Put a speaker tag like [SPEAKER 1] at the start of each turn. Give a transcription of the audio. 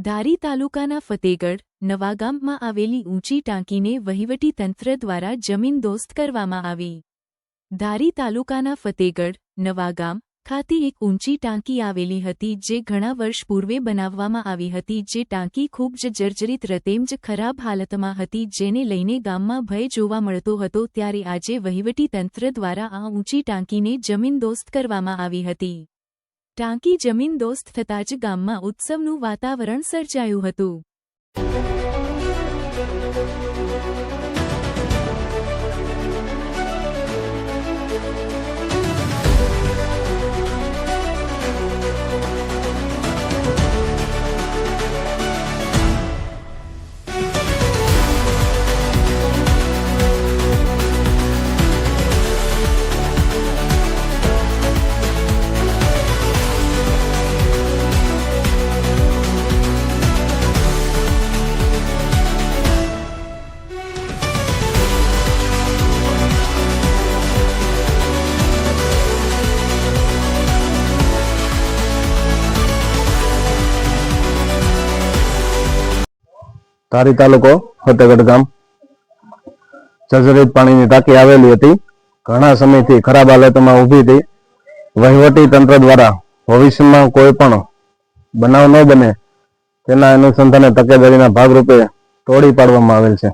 [SPEAKER 1] ધારી તાલુકાના ફતેગઢ નવાગામમાં આવેલી ઊંચી ટાંકીને વહીવટી તંત્ર દ્વારા જમીનદોસ્ત કરવામાં આવી। ધારી તાલુકાના ફતેગઢ નવાગામ ખાતે એક ઊંચી ટાંકી આવેલી હતી જે ઘણા વર્ષ પૂર્વે બનાવવામાં આવી હતી, જે ટાંકી ખૂબ જ જર્જરિત તેમજ ખરાબ હાલતમાં હતી, જેને લઈને ગામમાં ભય જોવા મળતો હતો। ત્યારે આજે વહીવટી તંત્ર દ્વારા આ ઊંચી ટાંકીને જમીનદોસ્ત કરવામાં આવી હતી। ટાંકી જમીનદોસ્ત થતાં જ ગામમાં ઉત્સવનું વાતાવરણ સર્જાયું હતું।
[SPEAKER 2] ધારી તાલુકો ફતેગઢ ગામ જર્જરિત પાણીની ટાંકી આવેલી હતી, ઘણા સમયથી ખરાબ હાલતમાં ઊભી હતી। વહીવટી તંત્ર દ્વારા ભવિષ્યમાં કોઈ પણ બનાવ ન બને તેના અનુસંધાને તકેદારીના ભાગરૂપે તોડી પાડવામાં આવેલ છે।